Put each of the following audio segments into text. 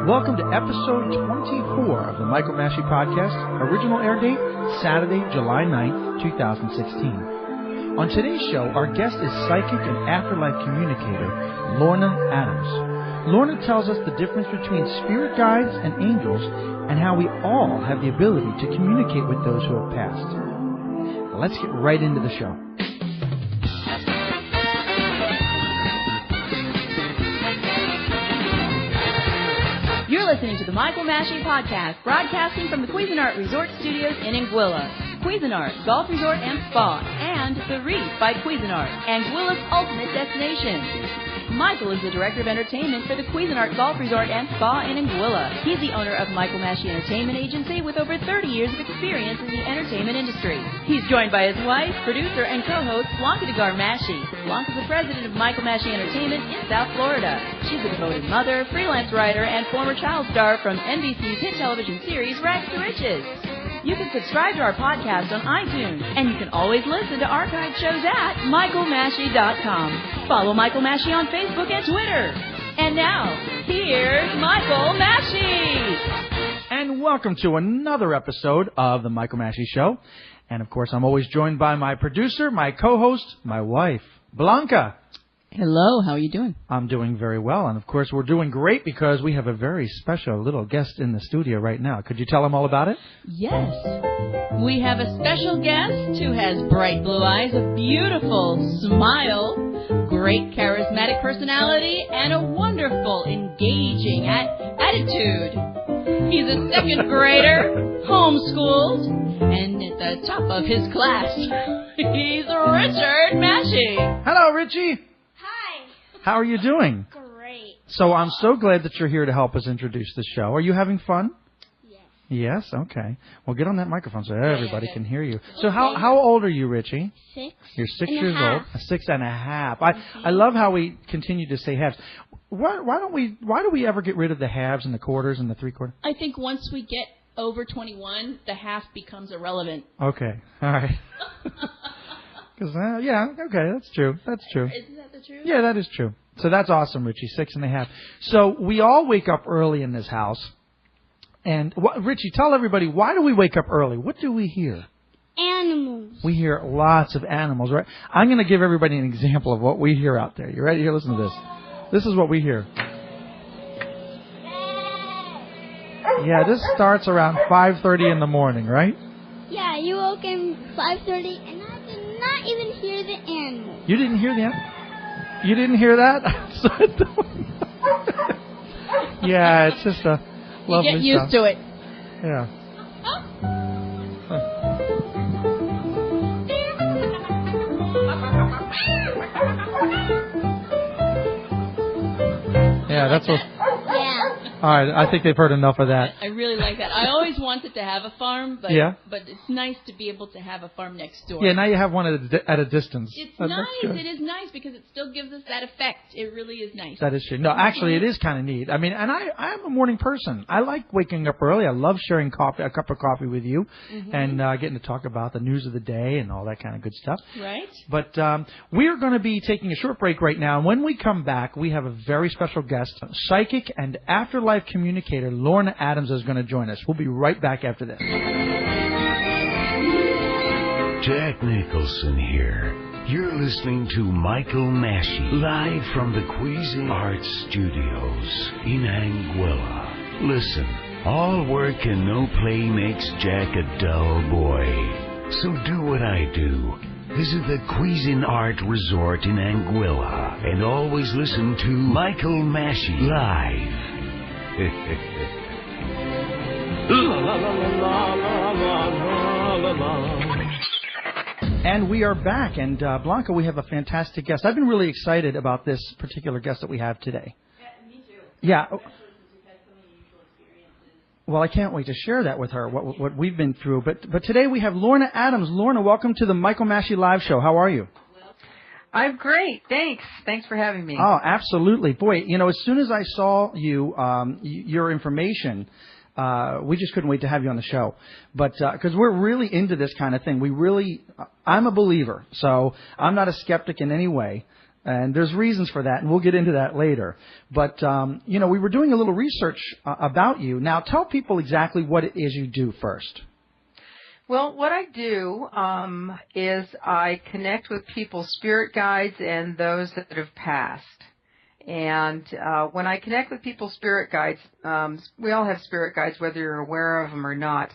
Welcome to episode 24 of the Michael Massey Podcast. Original air date, Saturday, July 9th, 2016. On today's show, our guest is psychic and afterlife communicator, Lorna Adams. Lorna tells us the difference between spirit guides and angels and how we all have the ability to communicate with those who have passed. Let's get right into the show. You're listening to the Michael Massey Podcast, broadcasting from the Cuisinart Resort Studios in Anguilla. Cuisinart Golf Resort and Spa, and The Reef by Cuisinart, Anguilla's ultimate destination. Michael is the Director of Entertainment for the Cuisinart Golf Resort and Spa in Anguilla. He's the owner of Michael Massey Entertainment Agency with over 30 years of experience in the entertainment industry. He's joined by his wife, producer, and co-host, Blanca Massey. Blanca's the president of Michael Massey Entertainment in South Florida. She's a devoted mother, freelance writer, and former child star from NBC's hit television series, Rags to Riches. You can subscribe to our podcast on iTunes, and you can always listen to archived shows at michaelmassey.com. Follow Michael Massey on Facebook and Twitter. And now, here's Michael Massey. And welcome to another episode of the Michael Massey Show. And of course, I'm always joined by my producer, my co-host, my wife, Blanca. Hello, how are you doing? I'm doing very well. And of course, we're doing great because we have a very special little guest in the studio right now. Could you tell them all about it? Yes. We have a special guest who has bright blue eyes, a beautiful smile, great charismatic personality, and a wonderful, engaging attitude. He's a second grader, homeschooled, and at the top of his class. He's Richard Massey. Hello, Richie. Hi. How are you doing? Great. So I'm so glad that you're here to help us introduce the show. Are you having fun? Yes. Yes? Okay. Well, get on that microphone so everybody can hear you. So how old are you, Richie? 6. You're 6 and a years half. old. 6 and a half. I love how we continue to say halves. Why do we ever get rid of the halves and the quarters and the three-quarters? I think once we get over 21, the half becomes irrelevant. Okay. All right. Because, yeah, okay, that's true. That's true. Isn't that the truth? Yeah, that is true. So that's awesome, Richie, 6 and a half. So we all wake up early in this house. And, Richie, tell everybody, why do we wake up early? What do we hear? Animals. We hear lots of animals, right? I'm going to give everybody an example of what we hear out there. You ready? Here, listen to this. This is what we hear. Yeah, this starts around 5:30 in the morning, right? Yeah, you woke in 5:30, and I did not even hear the animals. You didn't hear that? You didn't hear that? Yeah, it's just a lovely You get used to it. Yeah. Yeah, that's what... Yeah. All right, I think they've heard enough of that. I really like that. I always wanted to have a farm, but it's nice to be able to have a farm next door. Yeah, now you have one at a distance. It's nice. It is nice because it still gives us that effect. It really is nice. That is true. No, actually, it is kind of neat. I mean, and I'm a morning person. I like waking up early. I love sharing a cup of coffee with you and getting to talk about the news of the day and all that kind of good stuff. Right. But we are going to be taking a short break right now. And when we come back, we have a very special guest, psychic and afterlife communicator Lorna Adams is going to join us. We'll be right back after this. Jack Nicholson here. You're listening to Michael Massey, live from the Cuisinart Studios in Anguilla. Listen, all work and no play makes Jack a dull boy. So do what I do. Visit the Cuisinart Resort in Anguilla and always listen to Michael Massey live. And we are back, and Blanca, we have a fantastic guest. I've been really excited about this particular guest that we have today. Yeah, me too. Yeah. Especially since we've had so many unusual experiences. Well, I can't wait to share that with her, what we've been through. But today we have Lorna Adams. Lorna, welcome to the Michael Massey Live Show. How are you? I'm great. Thanks. Thanks for having me. Oh, absolutely. Boy, as soon as I saw you, your information, we just couldn't wait to have you on the show. But because we're really into this kind of thing. I'm a believer, so I'm not a skeptic in any way. And there's reasons for that, and we'll get into that later. But, we were doing a little research about you. Now, tell people exactly what it is you do first. Well, what I do is I connect with people's spirit guides and those that have passed. And when I connect with people's spirit guides, we all have spirit guides, whether you're aware of them or not.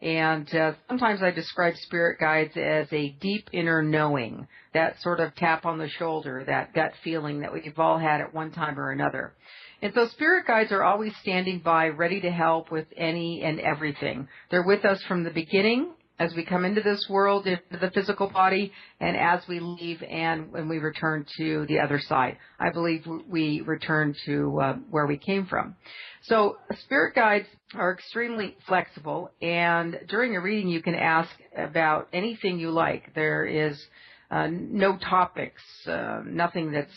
And sometimes I describe spirit guides as a deep inner knowing, that sort of tap on the shoulder, that gut feeling that we've all had at one time or another. And so spirit guides are always standing by, ready to help with any and everything. They're with us from the beginning, as we come into this world, into the physical body, and as we leave and when we return to the other side. I believe we return to where we came from. So spirit guides are extremely flexible, and during a reading you can ask about anything you like. There is no topics, nothing that's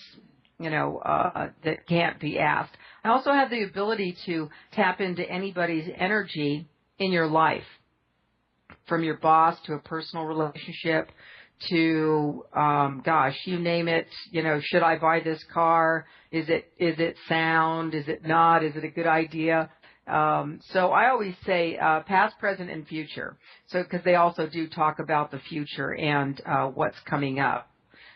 that can't be asked. I also have the ability to tap into anybody's energy in your life, from your boss to a personal relationship to, you name it. Should I buy this car? Is it sound? Is it not? Is it a good idea? So I always say past, present, and future. So because they also do talk about the future and what's coming up.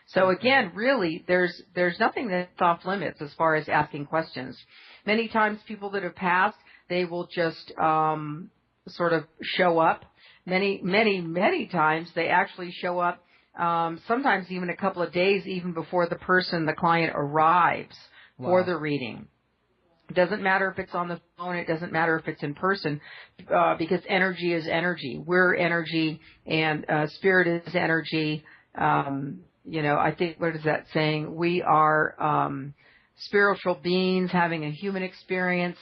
So again, really, there's nothing that's off limits as far as asking questions. Many times people that have passed, they will just sort of show up. Many times they actually show up, sometimes even a couple of days even before the client arrives for the reading. It doesn't matter if it's on the phone. It doesn't matter if it's in person, because energy is energy. We're energy, and spirit is energy. I think, what is that saying? We are spiritual beings having a human experience.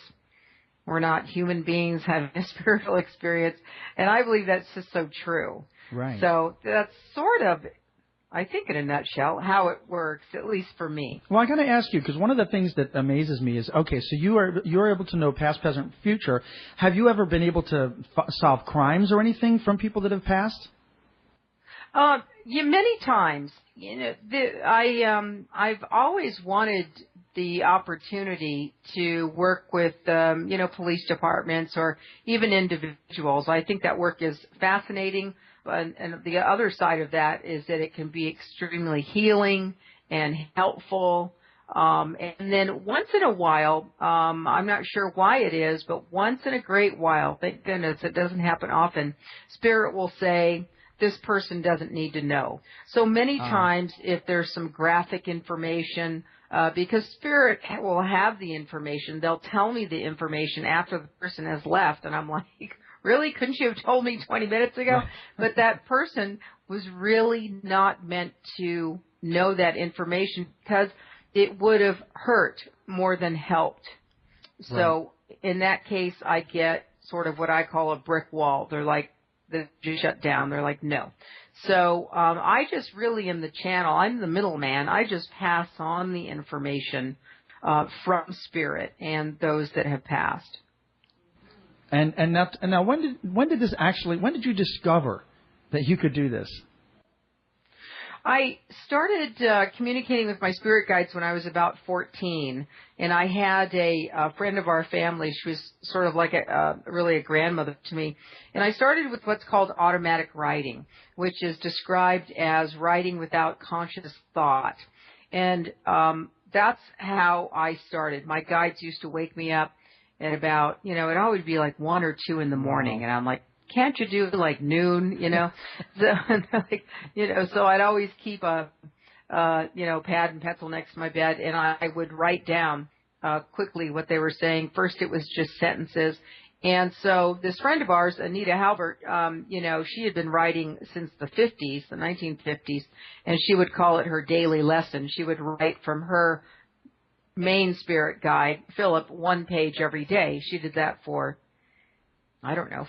We're not human beings having a spiritual experience. And I believe that's just so true. Right. So that's sort of, I think in a nutshell, how it works, at least for me. Well, I got to ask you, because one of the things that amazes me is, okay, so you're able to know past, present, future. Have you ever been able to solve crimes or anything from people that have passed? Many times. I've always wanted the opportunity to work with, police departments or even individuals. I think that work is fascinating. And the other side of that is that it can be extremely healing and helpful. And then once in a while, I'm not sure why it is, but once in a great while, thank goodness it doesn't happen often, Spirit will say, this person doesn't need to know. So many times if there's some graphic information, because Spirit will have the information, they'll tell me the information after the person has left, and I'm like, really? Couldn't you have told me 20 minutes ago? But that person was really not meant to know that information because it would have hurt more than helped. So in that case, I get sort of what I call a brick wall. They're like, they just shut down. They're like, no. So I just really am the channel. I'm the middleman. I just pass on the information from Spirit and those that have passed. And now when did you discover that you could do this? I started communicating with my spirit guides when I was about 14, and I had a friend of our family. She was sort of like really a grandmother to me. And I started with what's called automatic writing, which is described as writing without conscious thought. And that's how I started. My guides used to wake me up at about, it'd always be like 1 or 2 in the morning, and I'm like, can't you do like noon, So I'd always keep a, pad and pencil next to my bed, and I would write down quickly what they were saying. First, it was just sentences. And so this friend of ours, Anita Halbert, she had been writing since the 50s, the 1950s, and she would call it her daily lesson. She would write from her main spirit guide, Philip, 1 page every day. She did that for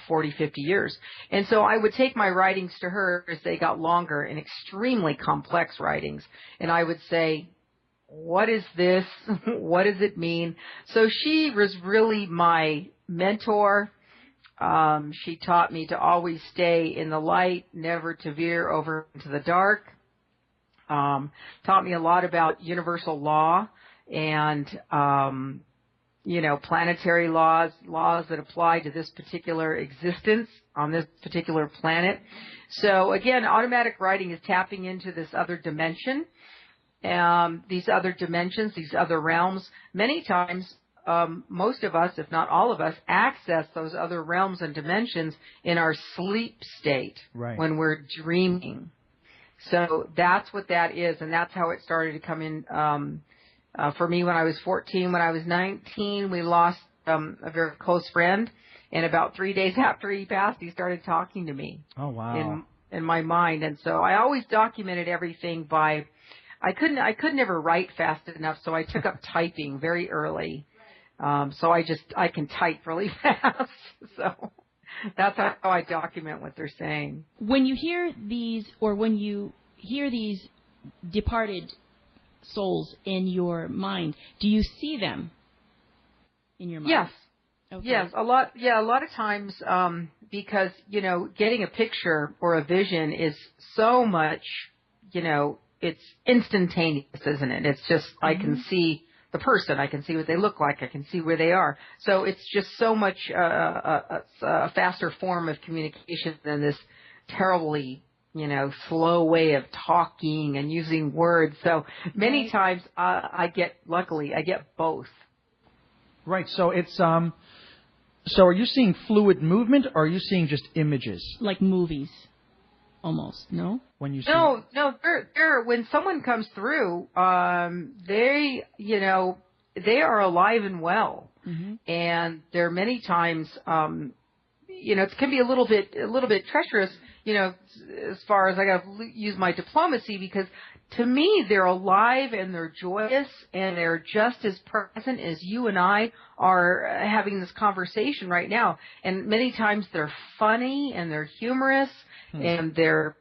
40, 50 years. And so I would take my writings to her as they got longer and extremely complex writings. And I would say, what is this? What does it mean? So she was really my mentor. She taught me to always stay in the light, never to veer over into the dark. taught me a lot about universal law and, planetary laws that apply to this particular existence on this particular planet. So again, automatic writing is tapping into this other dimension, these other dimensions, these other realms. Many times, most of us, if not all of us, access those other realms and dimensions in our sleep state when we're dreaming. So that's what that is, and that's how it started to come in for me when I was 14. When I was 19, we lost a very close friend, and about 3 days after he passed, he started talking to me. Oh, wow. In my mind. And so I always documented everything by, I could never write fast enough, so I took up typing very early. So I can type really fast. So that's how I document what they're saying. When you hear these, or when you hear these departed souls in your mind, do you see them in your mind? Yes. Okay. Yes, a lot of times, because, getting a picture or a vision is so much, it's instantaneous, isn't it? It's just, I can see the person, I can see what they look like, I can see where they are. So it's just so much a faster form of communication than this terribly, slow way of talking and using words. So many times I get both. Right. So it's so are you seeing fluid movement, or are you seeing just images? Like movies, almost. No. When you see they're when someone comes through, they are alive and well, and there are many times, it can be a little bit treacherous, as far as I got to use my diplomacy, because to me they're alive and they're joyous and they're just as present as you and I are having this conversation right now. And many times they're funny and they're humorous and they're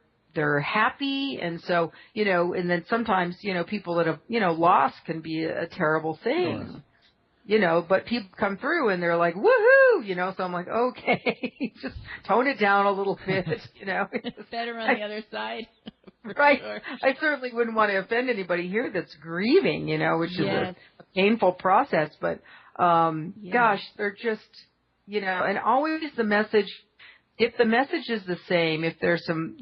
happy. And so, and then sometimes, people that have, lost can be a terrible thing. But people come through and they're like, woohoo, so I'm like, okay, just tone it down a little bit, It's better on the other side. Right. Sure. I certainly wouldn't want to offend anybody here that's grieving, which is a painful process. But, gosh, they're just, and always the message, if the message is the same, if there's some,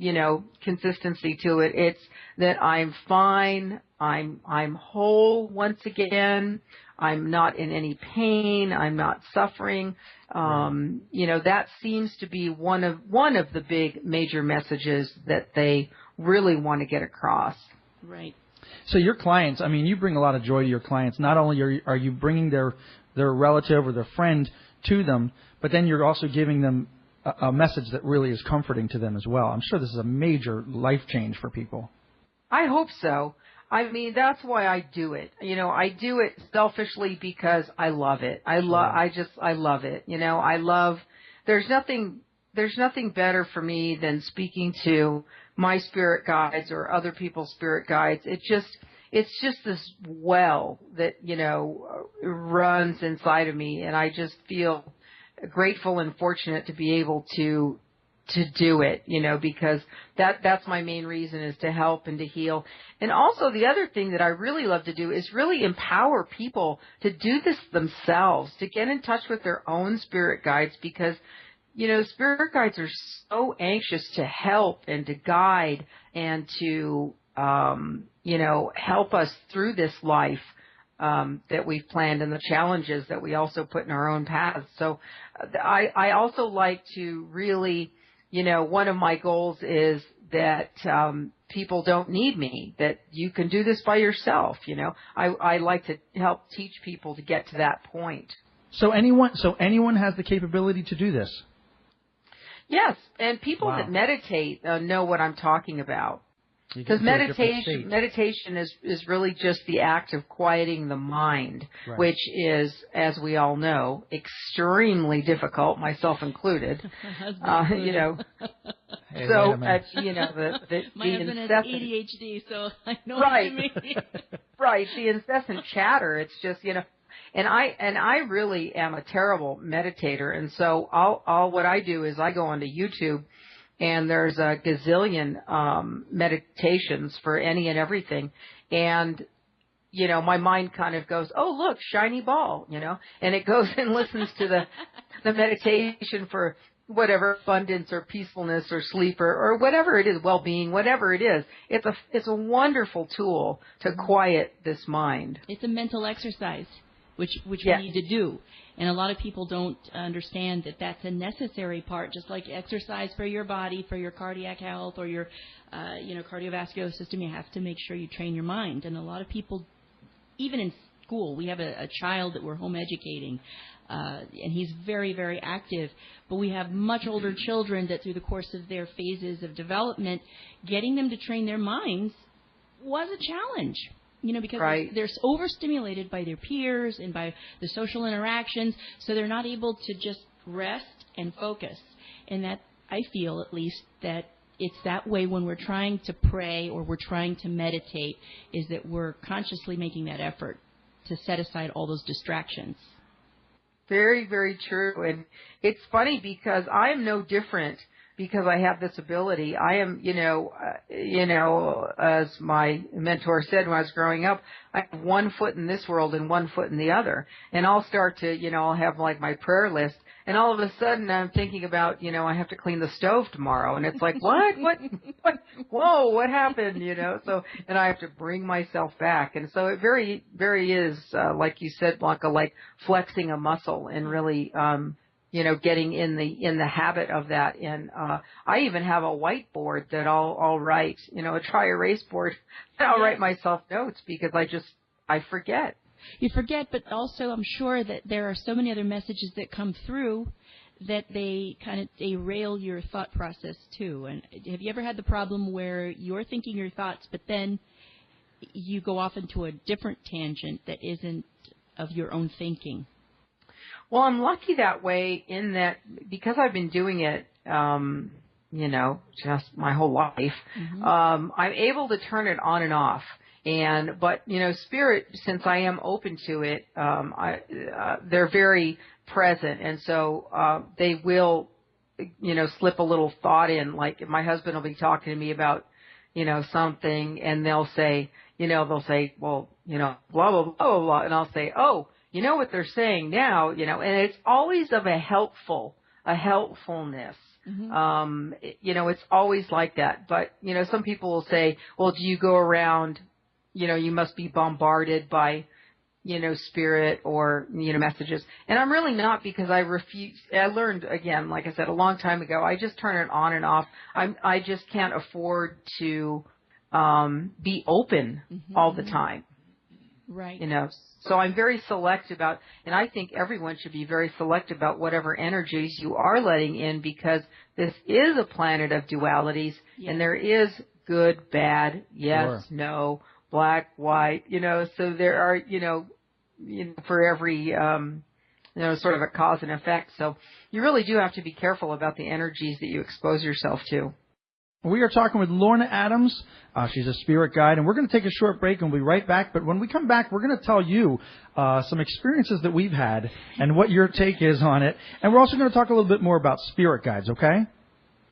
consistency to it, it's that I'm fine, I'm whole once again, I'm not in any pain, I'm not suffering. That seems to be one of the big major messages that they really want to get across. Right. So your clients, you bring a lot of joy to your clients. Not only are you bringing their relative or their friend to them, but then you're also giving them a message that really is comforting to them as well. I'm sure this is a major life change for people. I hope so. That's why I do it. I do it selfishly because I love it. I love it. There's nothing better for me than speaking to my spirit guides or other people's spirit guides. It's just this well that, runs inside of me, and I just feel grateful and fortunate to be able to do it, because that's my main reason, is to help and to heal. And also the other thing that I really love to do is really empower people to do this themselves, to get in touch with their own spirit guides, because, spirit guides are so anxious to help and to guide and to, help us through this life that we've planned and the challenges that we also put in our own paths. So I also like to really, one of my goals is that people don't need me, that you can do this by yourself. I like to help teach people to get to that point. So anyone has the capability to do this? Yes, and people that meditate know what I'm talking about. Because meditation is really just the act of quieting the mind, which is, as we all know, extremely difficult, myself included. Hey, so my husband has ADHD, so I know what you mean. Right, the incessant chatter. It's just and I really am a terrible meditator, and so what I do is I go onto YouTube. and there's a gazillion meditations for any and everything. And, my mind kind of goes, oh, look, shiny ball, and it goes and listens to the meditation for whatever abundance or peacefulness or sleep or whatever it is, well-being, whatever it is. It's a wonderful tool to quiet this mind. It's a mental exercise, which Yes. we need to do. And a lot of people don't understand that that's a necessary part, just like exercise for your body, for your cardiac health or your, cardiovascular system. You have to make sure you train your mind. And a lot of people, even in school, we have a child that we're home educating, and he's very, very active. But we have much older children that through the course of their phases of development, getting them to train their minds was a challenge. Because Right. they're overstimulated by their peers and by the social interactions, so they're not able to just rest and focus. And that, I feel at least, that it's that way when we're trying to pray or we're trying to meditate, is that we're consciously making that effort to set aside all those distractions. Very, very true. And it's funny because I am no different because I have this ability. I am, as my mentor said when I was growing up, I have one foot in this world and one foot in the other. And I'll start to, I'll have like my prayer list. And all of a sudden I'm thinking about, I have to clean the stove tomorrow. And it's like, what? Whoa, what happened? So, and I have to bring myself back. And so it very, very is, like you said, Blanca, like flexing a muscle and really, getting in the habit of that. And I even have a whiteboard that I'll write, a dry erase board. And I'll write myself notes because I forget. You forget, but also I'm sure that there are so many other messages that come through that they kind of derail your thought process too. And have you ever had the problem where you're thinking your thoughts, but then you go off into a different tangent that isn't of your own thinking? Well, I'm lucky that way in that because I've been doing it, just my whole life, I'm able to turn it on and off. But spirit, since I am open to it, they're very present. And so, they will, slip a little thought in, like my husband will be talking to me about, something and they'll say, well, blah, blah, blah, blah, blah. And I'll say, oh, you know what they're saying now, and it's always of a helpfulness. It's always like that. But, some people will say, well, do you go around, you must be bombarded by, spirit or, messages. And I'm really not because I refuse. I learned, again, like I said, a long time ago, I just turn it on and off. I just can't afford to be open all the time. Right. So I'm very select about, and I think everyone should be very select about whatever energies you are letting in because this is a planet of dualities and there is good, bad, yes, no, black, white, so there are, for every, sort of a cause and effect. So you really do have to be careful about the energies that you expose yourself to. We are talking with Lorna Adams. She's a spirit guide, and we're going to take a short break, and we'll be right back. But when we come back, we're going to tell you some experiences that we've had and what your take is on it. And we're also going to talk a little bit more about spirit guides, okay?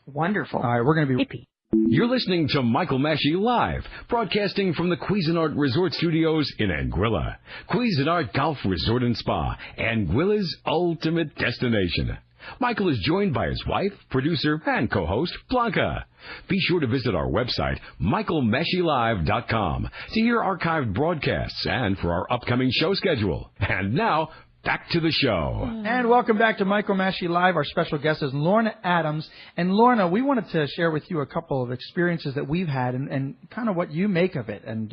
Wonderful. All right, we're going to be... You're listening to Michael Massey Live, broadcasting from the Cuisinart Resort Studios in Anguilla. Cuisinart Golf Resort and Spa, Anguilla's ultimate destination. Michael is joined by his wife, producer, and co-host, Blanca. Be sure to visit our website, michaelmasheylive.com, to hear archived broadcasts and for our upcoming show schedule. And now, back to the show. And welcome back to Michael Massey Live. Our special guest is Lorna Adams. And Lorna, we wanted to share with you a couple of experiences that we've had and kind of what you make of it. And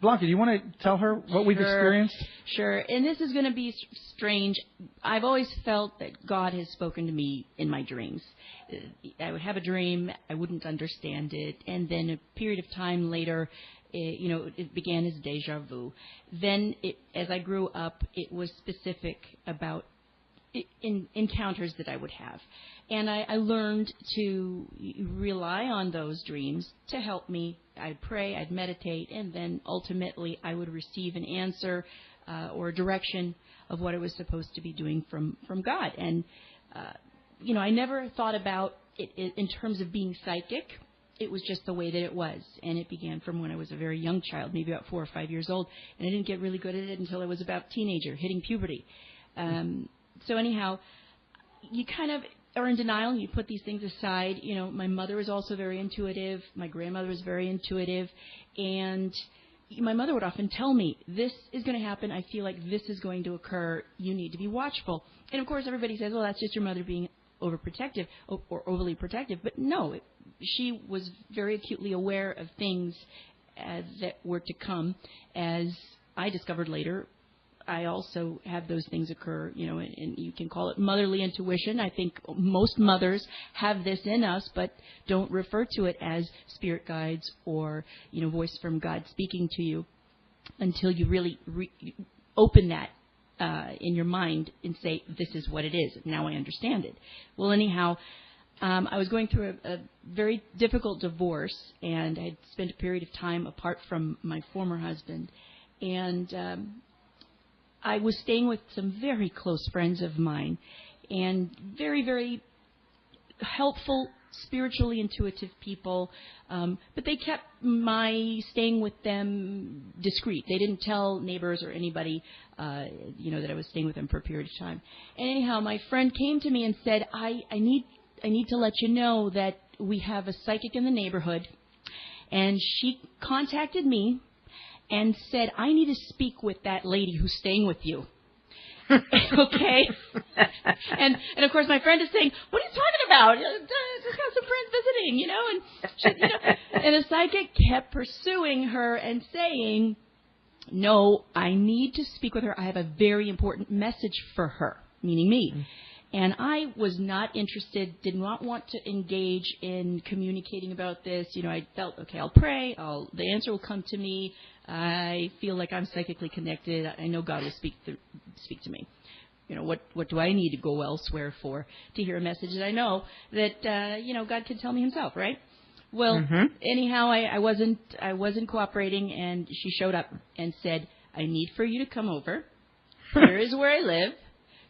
Blanca, do you want to tell her what we've experienced? Sure. And this is going to be strange. I've always felt that God has spoken to me in my dreams. I would have a dream, I wouldn't understand it, and then a period of time later, it began as deja vu. Then, as I grew up, it was specific about encounters that I would have. And I learned to rely on those dreams to help me. I'd pray, I'd meditate, and then ultimately I would receive an answer or a direction of what I was supposed to be doing from God. And, I never thought about in terms of being psychic, it was just the way that it was. And it began from when I was a very young child, maybe about 4 or 5 years old. And I didn't get really good at it until I was about a teenager, hitting puberty. So anyhow, you kind of are in denial and you put these things aside. You know, my mother was also very intuitive. My grandmother was very intuitive. And my mother would often tell me, this is going to happen. I feel like this is going to occur. You need to be watchful. And, of course, everybody says, well, that's just your mother being overprotective or overly protective. But, no, she was very acutely aware of things that were to come. As I discovered later, I also have those things occur, you know, and you can call it motherly intuition. I think most mothers have this in us, but don't refer to it as spirit guides or, you know, voice from God speaking to you until you really open that in your mind and say, this is what it is. Now I understand it. Well, anyhow, I was going through a very difficult divorce, and I had spent a period of time apart from my former husband. And I was staying with some very close friends of mine and very, very helpful, spiritually intuitive people, but they kept my staying with them discreet. They didn't tell neighbors or anybody, you know, that I was staying with them for a period of time. And anyhow, my friend came to me and said, I need to let you know that we have a psychic in the neighborhood, and she contacted me and said, I need to speak with that lady who's staying with you. Okay? and of course, my friend is saying, what are you talking about? Just got some friends visiting, you know? And, she, you know, and the psychic kept pursuing her and saying, no, I need to speak with her. I have a very important message for her, meaning me. Mm-hmm. And I was not interested, did not want to engage in communicating about this. You know, I felt, okay, I'll pray. The answer will come to me. I feel like I'm psychically connected. I know God will speak to me. You know, what do I need to go elsewhere for to hear a message that I know that, you know, God could tell me himself, right? Well, anyhow, I wasn't cooperating, and she showed up and said, I need for you to come over. Here is where I live.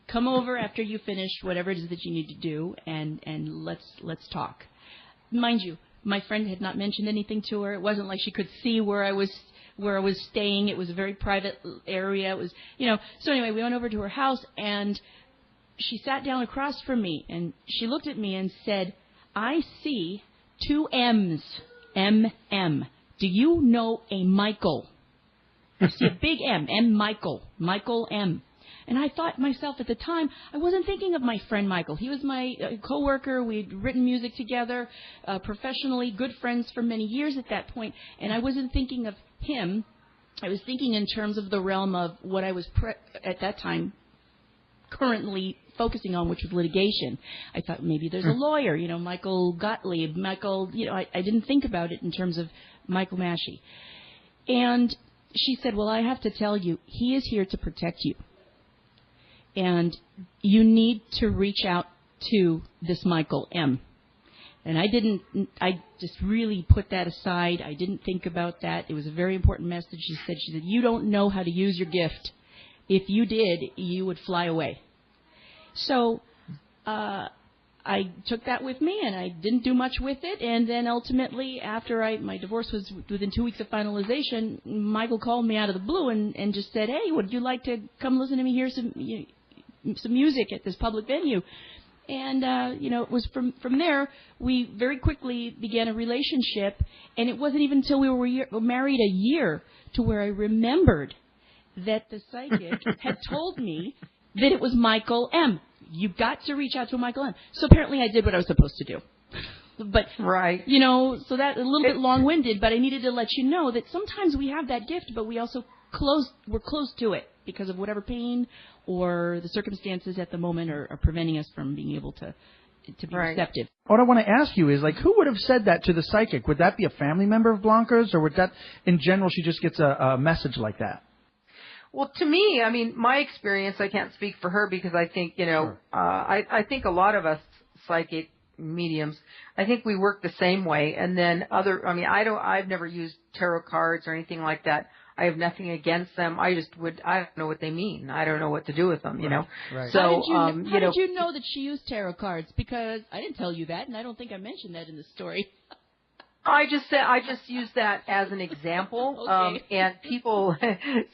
Come over after you finish whatever it is that you need to do, and let's talk. Mind you, my friend had not mentioned anything to her. It wasn't like she could see where I was staying. It was a very private area. It was, you know. So anyway, we went over to her house, and she sat down across from me, and she looked at me and said, I see 2 M's, M-M. Do you know a Michael? I see a big M, Michael M. And I thought myself at the time, I wasn't thinking of my friend Michael. He was my coworker. We'd written music together professionally, good friends for many years at that point. And I wasn't thinking of him. I was thinking in terms of the realm of what I was at that time currently focusing on, which was litigation. I thought maybe there's a lawyer, you know, Michael Gottlieb, you know, I didn't think about it in terms of Michael Massey. And she said, well, I have to tell you, he is here to protect you. And you need to reach out to this Michael M. And I just really put that aside. I didn't think about that. It was a very important message. She said, you don't know how to use your gift. If you did, you would fly away. So I took that with me, and I didn't do much with it. And then ultimately, after my divorce was within 2 weeks of finalization, Michael called me out of the blue and just said, hey, would you like to come listen to me hear some music at this public venue? And, you know, it was from there, we very quickly began a relationship, and it wasn't even until we were married a year to where I remembered that the psychic had told me that it was Michael M. You've got to reach out to Michael M. So apparently I did what I was supposed to do. But, right. You know, so that a little bit long-winded, but I needed to let you know that sometimes we have that gift, but we also we're close to it because of whatever pain or the circumstances at the moment are preventing us from being able to be receptive. What I want to ask you is, like, who would have said that to the psychic? Would that be a family member of Blanca's, or would that, in general, she just gets a message like that? Well, to me, I mean, my experience, I can't speak for her because I think, you know, I think a lot of us psychic mediums, I think we work the same way. And then I've never used tarot cards or anything like that. I have nothing against them. I don't know what they mean. I don't know what to do with them, you know. Right. So, how did you know that she used tarot cards? Because I didn't tell you that, and I don't think I mentioned that in the story. I just use that as an example. Okay. And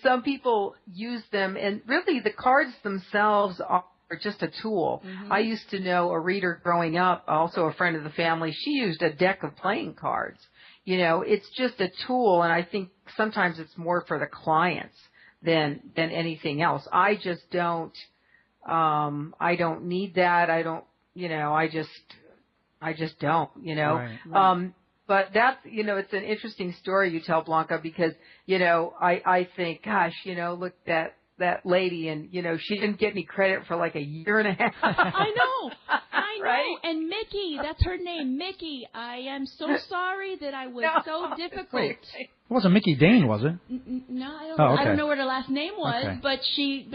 some people use them, and really the cards themselves are just a tool. Mm-hmm. I used to know a reader growing up, also a friend of the family. She used a deck of playing cards. You know, it's just a tool, and I think sometimes it's more for the clients than anything else. I just don't. I don't need that. I don't. You know, I just don't. You know. Right. But that's, you know, it's an interesting story you tell, Blanca, because, you know, I think, gosh, you know, look at that lady, and, you know, she didn't get any credit for like a year and a half. I know. Right? And Mickey, that's her name, Mickey. I am so sorry that I was so difficult. Wait, it wasn't Mickey Dane, was it? No, I don't. Oh, okay. I don't know what her last name was, Okay. but she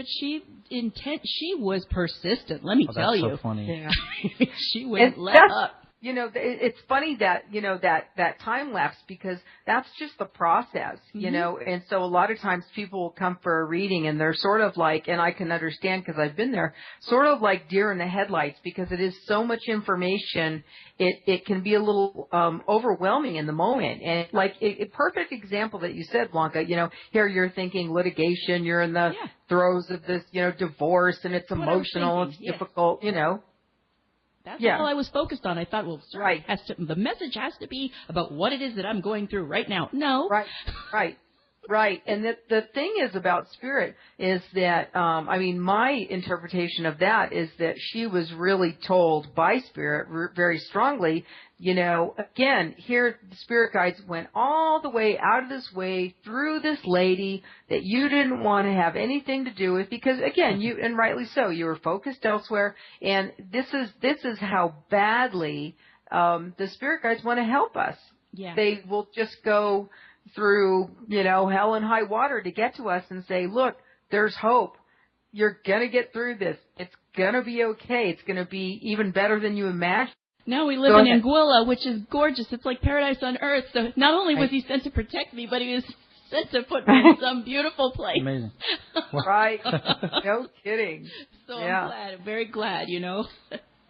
was persistent. Let me tell you. That's so funny. Yeah. She wouldn't let up. You know, it's funny that, you know, that time lapse, because that's just the process, you know, and so a lot of times people will come for a reading and they're sort of like, and I can understand because I've been there, sort of like deer in the headlights, because it is so much information, it can be a little overwhelming in the moment. And like a perfect example that you said, Blanca, you know, here you're thinking litigation, you're in the throes of this, you know, divorce, and it's emotional, it's difficult, you know. That's all I was focused on. I thought, well, right. The message has to be about what it is that I'm going through right now. No. Right. And the thing is about spirit is that, I mean, my interpretation of that is that she was really told by spirit very strongly, you know, again, here the spirit guides went all the way out of this way through this lady that you didn't want to have anything to do with, because again, and rightly so, you were focused elsewhere. And this is how badly, the spirit guides want to help us. Yeah. They will just go through, you know, hell and high water to get to us and say, look, there's hope. You're going to get through this. It's going to be okay. It's going to be even better than you imagined. Now we live in Anguilla, which is gorgeous. It's like paradise on earth. So not only was he sent to protect me, but he was sent to put me in some beautiful place. Amazing. Right. No kidding. So I'm glad. I'm very glad, you know.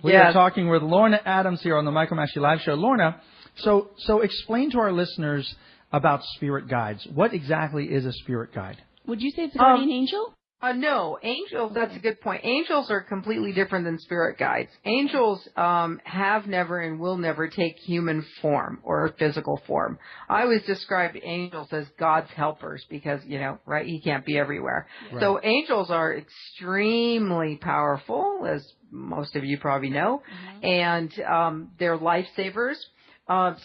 We are talking with Lorna Adams here on the Michael Massey Live Show. Lorna, so explain to our listeners about spirit guides. What exactly is a spirit guide? Would you say it's a guardian angel? No, angels, that's a good point. Angels are completely different than spirit guides. Angels have never and will never take human form or physical form. I always describe angels as God's helpers because, you know, right, he can't be everywhere. Right. So angels are extremely powerful, as most of you probably know, and they're lifesavers.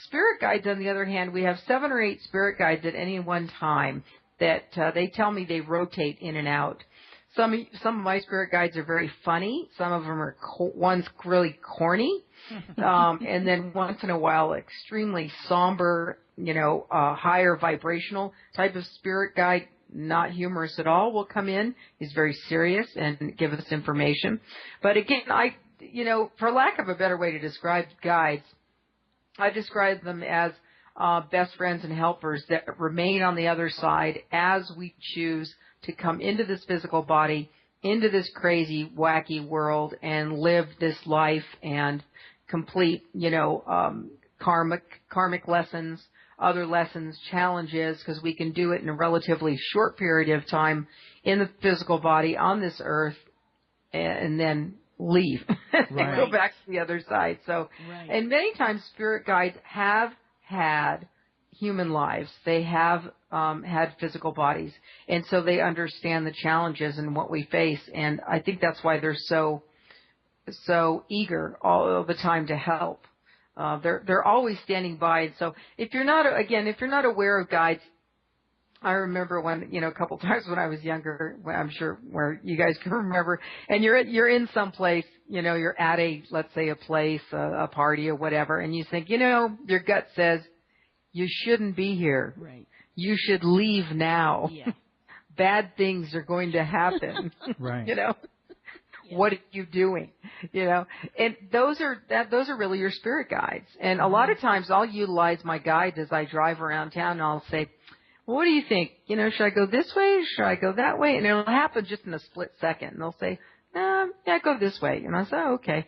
Spirit guides, on the other hand, we have 7 or 8 spirit guides at any one time that they tell me they rotate in and out. Some of my spirit guides are very funny. Some of them are one's really corny, and then once in a while, extremely somber, you know, higher vibrational type of spirit guide, not humorous at all, will come in. He's very serious and give us information. But again, you know, for lack of a better way to describe guides, I describe them as best friends and helpers that remain on the other side as we choose to come into this physical body, into this crazy, wacky world, and live this life and complete, you know, karmic lessons, other lessons, challenges, because we can do it in a relatively short period of time in the physical body on this earth, and then leave and go back to the other side. So, and many times spirit guides have had human lives. They have had physical bodies, and so they understand the challenges and what we face. And I think that's why they're so eager all the time to help. They're always standing by. And so if you're not aware of guides, I remember when, you know, a couple times when I was younger, I'm sure where you guys can remember, and you're in some place, you know, you're at let's say a place, a party or whatever, and you think, you know, your gut says, you shouldn't be here. Right. You should leave now. Yeah. Bad things are going to happen. Right. You know? Yeah. What are you doing? You know? And those are really your spirit guides. And a lot of times I'll utilize my guides as I drive around town, and I'll say, what do you think? Should I go this way? Should I go that way? And it'll happen just in a split second. And they'll say, yeah, go this way. And I say, oh, okay.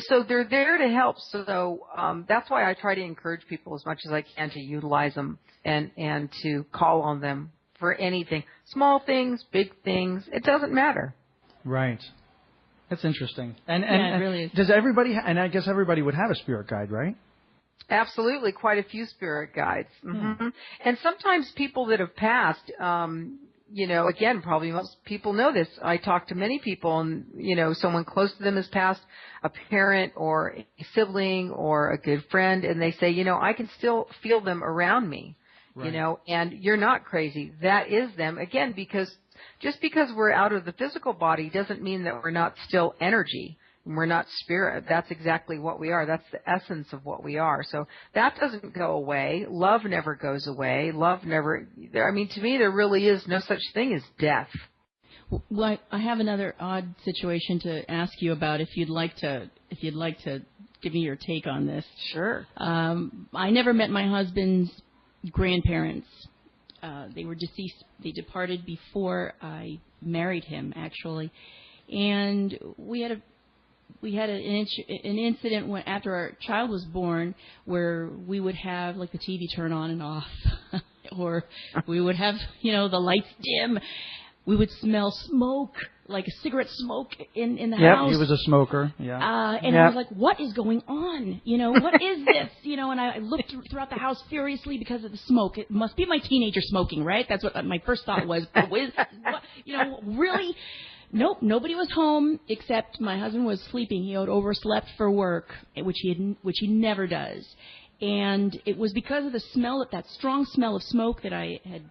So they're there to help. So that's why I try to encourage people as much as I can to utilize them and to call on them for anything. Small things, big things, it doesn't matter. Right. That's interesting. And it really is. Does everybody, and I guess everybody would have a spirit guide, right? Absolutely, quite a few spirit guides. Mm-hmm. And sometimes people that have passed, again, probably most people know this. I talk to many people and, someone close to them has passed, a parent or a sibling or a good friend, and they say, I can still feel them around me, right. And you're not crazy. That is them. Again, just because we're out of the physical body doesn't mean that we're not still energy. We're not spirit. That's exactly what we are. That's the essence of what we are. So that doesn't go away. Love never goes away. To me, there really is no such thing as death. Well, I have another odd situation to ask you about. If you'd like to give me your take on this. Sure. I never met my husband's grandparents. They were deceased. They departed before I married him, actually, and we had an incident after our child was born where we would have like the TV turn on and off, or we would have the lights dim. We would smell smoke, like a cigarette smoke in the house. Yep, he was a smoker. Yeah. And I was like, what is going on? What is this? And I looked throughout the house furiously because of the smoke. It must be my teenager smoking, right? That's what my first thought was. Really? Nope, nobody was home except my husband was sleeping. He had overslept for work, which he never does. And it was because of the smell, that strong smell of smoke that I had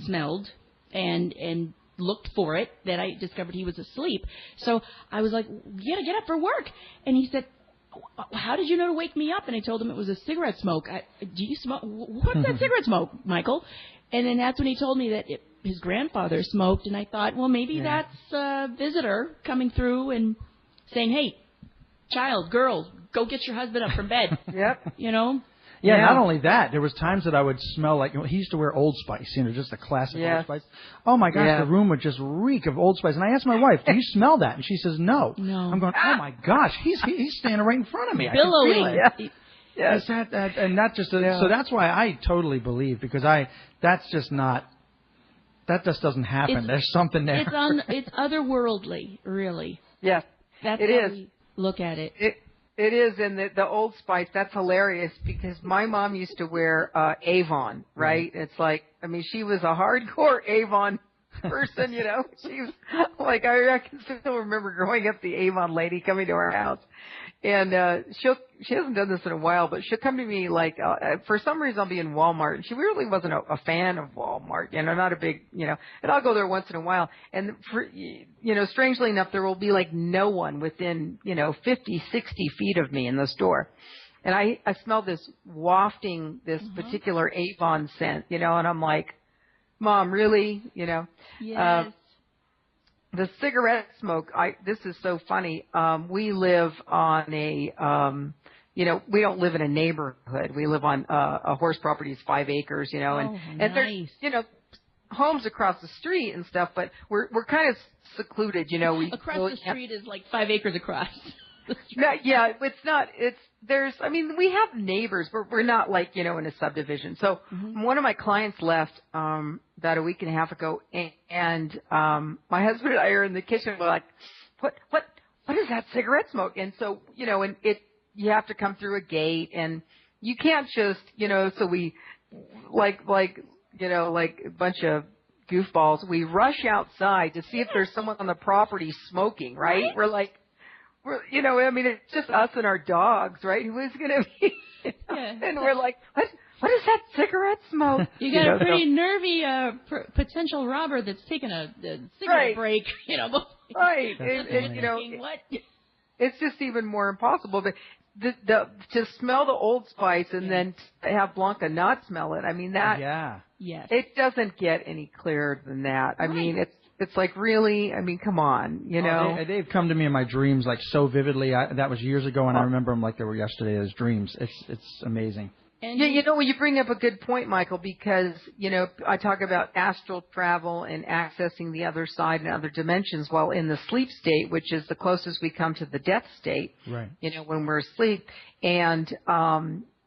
smelled and looked for it, that I discovered he was asleep. So I was like, you gotta get up for work. And he said, how did you know to wake me up? And I told him it was a cigarette smoke. Do you smoke? What's that cigarette smoke, Michael? And then that's when he told me that his grandfather smoked, and I thought, well, maybe that's a visitor coming through and saying, hey, child, girl, go get your husband up from bed. Yep. Yeah, not only that, there was times that I would smell like, he used to wear Old Spice, just a classic Old Spice. Oh, my gosh, the room would just reek of Old Spice. And I asked my wife, do you smell that? And she says, no. I'm going, oh, my gosh, he's standing right in front of me. Billowing. I can feel it. Yes. So that's why I totally believe, because that's just not, that just doesn't happen. There's something there. It's otherworldly, really. Yes, that's it how is. we look at it. It is, and the Old Spice, that's hilarious because my mom used to wear Avon, right? It's like, she was a hardcore Avon person, She was like, I can still remember growing up, the Avon lady coming to our house. And she hasn't done this in a while, but she'll come to me like, for some reason I'll be in Walmart, and she really wasn't a fan of Walmart, not a big, and I'll go there once in a while. And strangely enough, there will be like no one within, 50, 60 feet of me in the store. And I smell this wafting, this particular Avon scent, and I'm like, Mom, really? Yes. The cigarette smoke, this is so funny. We live on we don't live in a neighborhood. We live on a horse property, is 5 acres, and nice. there's, homes across the street and stuff, but we're kind of secluded, Across the street is like 5 acres across. Yeah, it's not, we have neighbors, but we're not like, in a subdivision. So one of my clients left, about a week and a half ago, and my husband and I are in the kitchen. We're like, what is that cigarette smoke? And so, and you have to come through a gate, and you can't just, so we, like a bunch of goofballs, we rush outside to see if there's someone on the property smoking, right? We're like, it's just us and our dogs, right? Who is going to be? And we're like, what is that cigarette smoke? You got a pretty nervy potential robber that's taking a cigarette break, Right. What? It's just even more impossible. But to smell the Old Spice and then have Blanca not smell it, Yes. It doesn't get any clearer than that. Right. It's like, really? Come on, They've come to me in my dreams like so vividly. That was years ago, and I remember them like they were yesterday as dreams. It's amazing. And Yeah, you bring up a good point, Michael, because, I talk about astral travel and accessing the other side and other dimensions while in the sleep state, which is the closest we come to the death state, Right. When we're asleep. And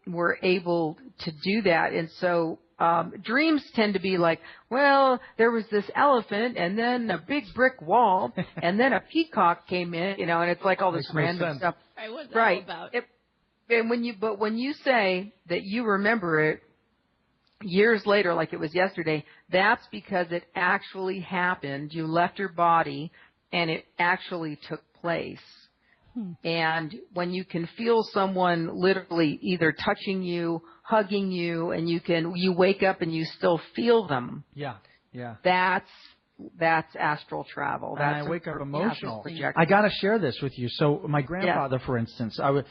we're able to do that. And so dreams tend to be like, well, there was this elephant and then a big brick wall and then a peacock came in, and it's like all this Makes no random sense. stuff. Right, what's that Right. all about? And when you say that you remember it years later, like it was yesterday, that's because it actually happened. You left your body, and it actually took place. And when you can feel someone literally either touching you, hugging you, and you wake up and you still feel them. Yeah. Yeah. That's astral travel. And That's I wake up emotional. projection. I got to share this with you. So my grandfather, for instance, I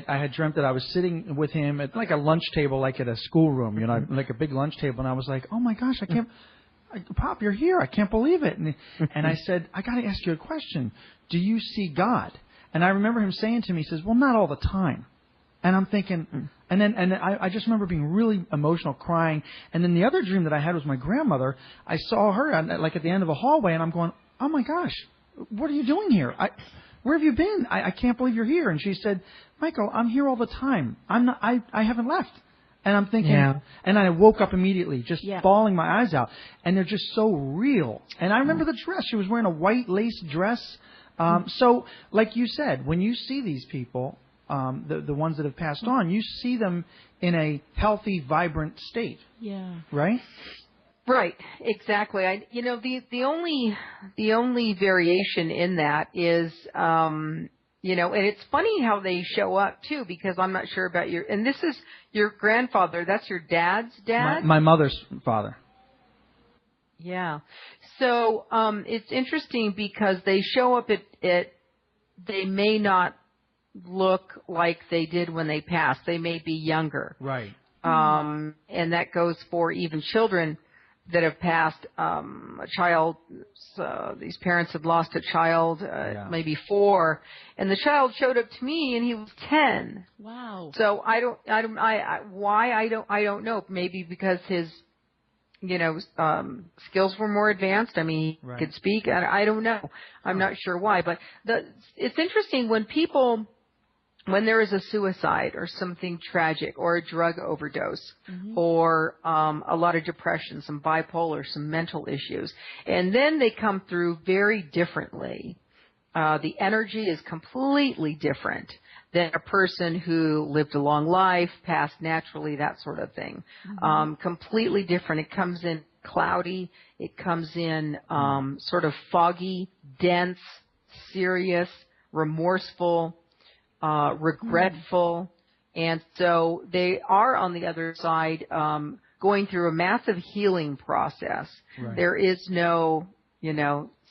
had dreamt that I was sitting with him at like a lunch table, like at a schoolroom, like a big lunch table, and I was like, oh my gosh, Pop, you're here. I can't believe it. And I said, I got to ask you a question. Do you see God? And I remember him saying to me, he says, well, not all the time. And I'm thinking, and I just remember being really emotional, crying. And then the other dream that I had was my grandmother. I saw her like at the end of a hallway, and I'm going, oh my gosh, what are you doing here? Where have you been? I can't believe you're here. And she said, Michael, I'm here all the time. I haven't left. And I'm thinking, and I woke up immediately, just bawling my eyes out. And they're just so real. And I remember the dress. She was wearing a white lace dress. So, like you said, when you see these people, the ones that have passed on, you see them in a healthy, vibrant state. Yeah. Right? Right. Exactly. The only variation in that is, and it's funny how they show up too, because I'm not sure about and this is your grandfather. That's your dad's dad? My mother's father. Yeah. So, it's interesting because they show up they may not look like they did when they passed. They may be younger. Right. And that goes for even children that have passed. A child, these parents had lost a child, maybe 4, and the child showed up to me and he was 10. Wow. So I don't know. Maybe because his, skills were more advanced. I mean, he could speak. I don't know. I'm not sure why, but it's interesting when there is a suicide or something tragic or a drug overdose or a lot of depression, some bipolar, some mental issues, and then they come through very differently. The energy is completely different than a person who lived a long life, passed naturally, that sort of thing. Completely different. It comes in cloudy. It comes in sort of foggy, dense, serious, remorseful, regretful. And so they are on the other side going through a massive healing process. Right. There is no,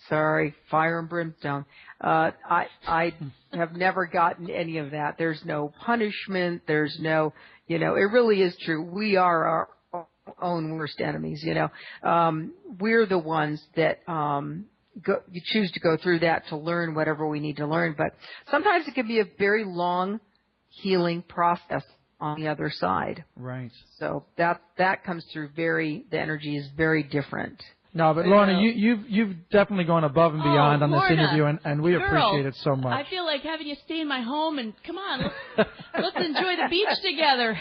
fire and brimstone. I have never gotten any of that. There's no punishment. There's no, it really is true. We are our own worst enemies, We're the ones that you choose to go through that to learn whatever we need to learn. But sometimes it can be a very long healing process on the other side. Right. So that comes through the energy is very different. No, but Lorna, you've definitely gone above and beyond on this Lorna, interview, and we appreciate it so much. I feel like having you stay in my home, and come on, let's enjoy the beach together.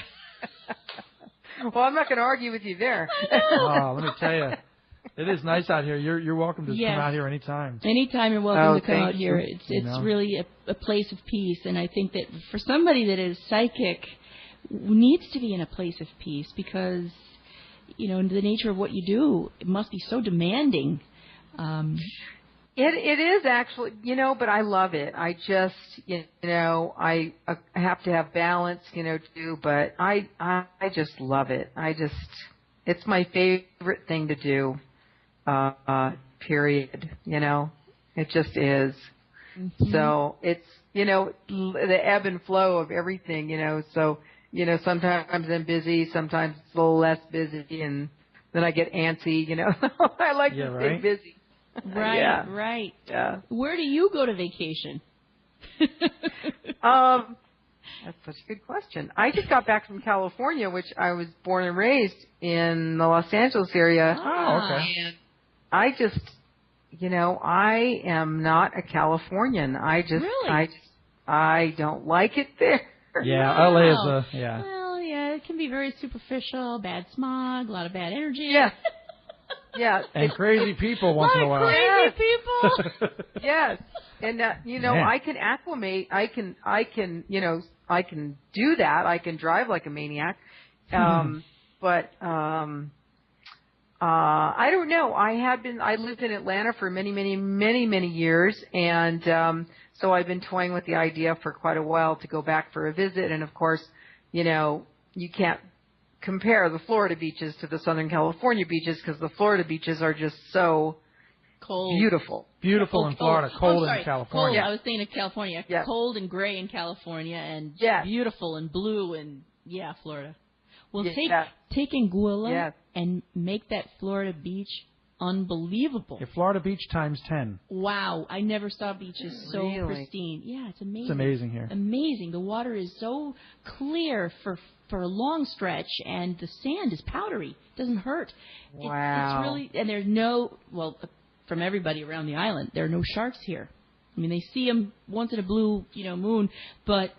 Well, I'm not going to argue with you there. Oh, let me tell you, it is nice out here. You're welcome to come out here anytime. Anytime you're welcome to come out here. It's really a place of peace, and I think that for somebody that is psychic, needs to be in a place of peace because, the nature of what you do, it must be so demanding. It is actually, but I love it. I just, I have to have balance, too, but I just love it. It's my favorite thing to do, period. It just is. Mm-hmm. So it's, the ebb and flow of everything, so, sometimes I'm busy, sometimes it's a little less busy, and then I get antsy, I like to stay busy. Right. Yeah. Where do you go to vacation? That's such a good question. I just got back from California, which I was born and raised in the Los Angeles area. Oh, okay. And I just, I am not a Californian. Really? I don't like it there. Yeah, Wow. LA is yeah. Well, yeah, it can be very superficial, bad smog, a lot of bad energy. Yeah. Yeah. And crazy people once in a while. Crazy people. Yes. And, Man. I can acclimate. I can do that. I can drive like a maniac. But, I don't know. I lived in Atlanta for many, many, many, many years. And, so I've been toying with the idea for quite a while to go back for a visit. And of course, you can't compare the Florida beaches to the Southern California beaches because the Florida beaches are just so Cold. beautiful. Beautiful in Florida, cold in California. Cold. I was thinking of California. Yeah. Cold and gray in California, and beautiful and blue in Florida. Well, take Anguilla and make that Florida beach unbelievable. Yeah, Florida Beach times 10. Wow, I never saw beaches so pristine. Yeah, it's amazing. It's amazing here. Amazing. The water is so clear for a long stretch, and the sand is powdery. It doesn't hurt. Wow. It's really, and there's from everybody around the island, there are no sharks here. I mean, they see them once in a blue, moon, but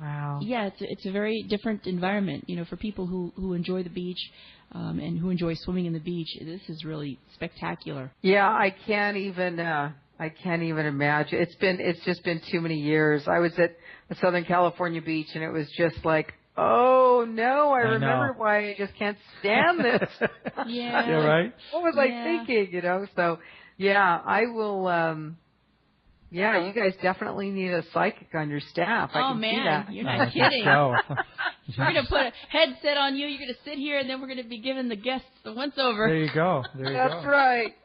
wow. Yeah, it's a very different environment, for people who enjoy the beach and who enjoy swimming in the beach. This is really spectacular. Yeah, I can't even imagine. It's just been too many years. I was at the Southern California beach, and it was just like, oh no, I remember why I just can't stand this. Yeah. Yeah, right? What was I thinking, So, yeah, I will, you guys definitely need a psychic on your staff. I can see that. You're not kidding. So. We're going to put a headset on you. You're going to sit here, and then we're going to be giving the guests the once-over. There you go. That's right.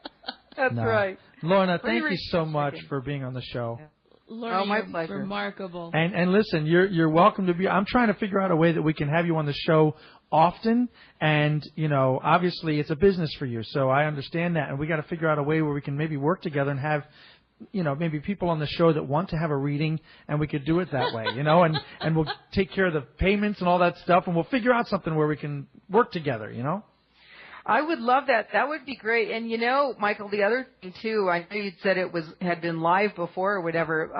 That's right. Lorna, thank you so much for being on the show. Yeah. Lorna, my you're pleasure. Remarkable. And listen, you're welcome to be. I'm trying to figure out a way that we can have you on the show often. And obviously it's a business for you, so I understand that. And we got to figure out a way where we can maybe work together and have maybe people on the show that want to have a reading, and we could do it that way, and we'll take care of the payments and all that stuff, and we'll figure out something where we can work together, I would love that. That would be great. And Michael, the other thing too, I know you'd said it had been live before or whatever,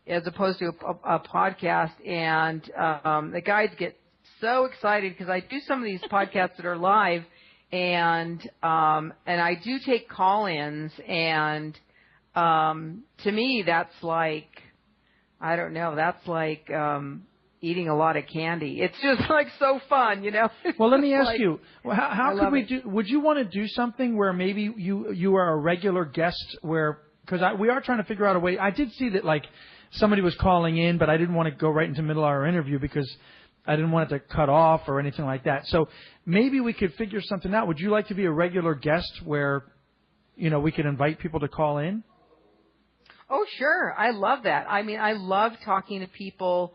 as opposed to a podcast. And the guys get so excited because I do some of these podcasts that are live, and I do take call-ins, and to me that's like, I don't know, that's like eating a lot of candy. It's just like so fun, Well, let me ask you, how could we do? Would you want to do something where maybe you are a regular guest? Because we are trying to figure out a way. I did see that like somebody was calling in, but I didn't want to go right into the middle of our interview because I didn't want it to cut off or anything like that. So maybe we could figure something out. Would you like to be a regular guest where we could invite people to call in? Oh, sure. I love that. I mean, I love talking to people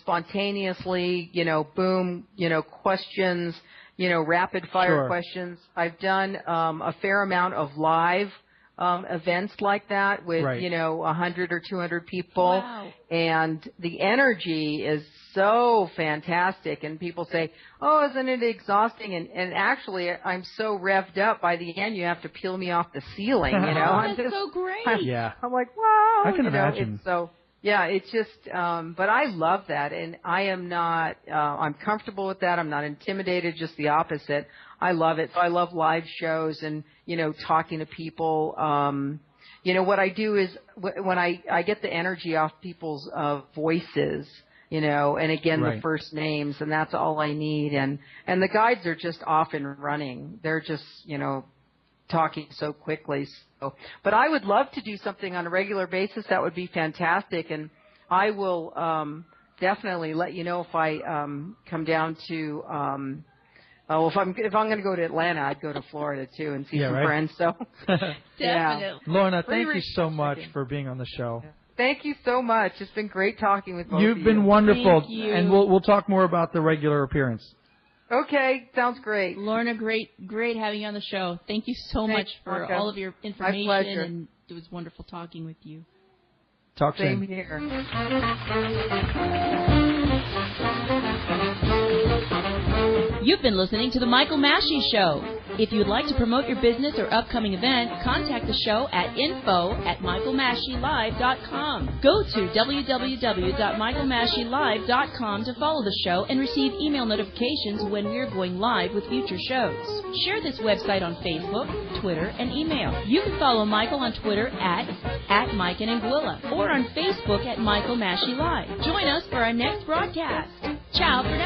spontaneously, boom, questions, rapid fire questions. I've done a fair amount of live events like that with, 100 or 200 people. Wow. And the energy is so fantastic. And people say, oh, isn't it exhausting? And actually, I'm so revved up by the end, you have to peel me off the ceiling, That's so great. I'm like, wow. I can imagine. It's so, it's just, but I love that. And I am not, I'm comfortable with that. I'm not intimidated, just the opposite. I love it. So I love live shows and, talking to people. What I do is when I get the energy off people's voices, and again, the first names, and that's all I need. And the guides are just off and running. They're just, talking so quickly. So, but I would love to do something on a regular basis. That would be fantastic. And I will definitely let you know if I come down to if I'm going to go to Atlanta, I'd go to Florida too and see some friends. So definitely. Lorna, thank you so much for being on the show. Thank you so much. It's been great talking with both of you. You've been wonderful, Thank you. and we'll talk more about the regular appearance. Okay, sounds great. Lorna, great having you on the show. Thank you so much for all of your information, and it was wonderful talking with you. Talk Same soon. here. You've been listening to The Michael Massey Show. If you'd like to promote your business or upcoming event, contact the show at info@michaelmasseylive.com. Go to www.michaelmasseylive.com to follow the show and receive email notifications when we're going live with future shows. Share this website on Facebook, Twitter, and email. You can follow Michael on Twitter at Mike and Anguilla or on Facebook at Michael Massey Live. Join us for our next broadcast. Ciao for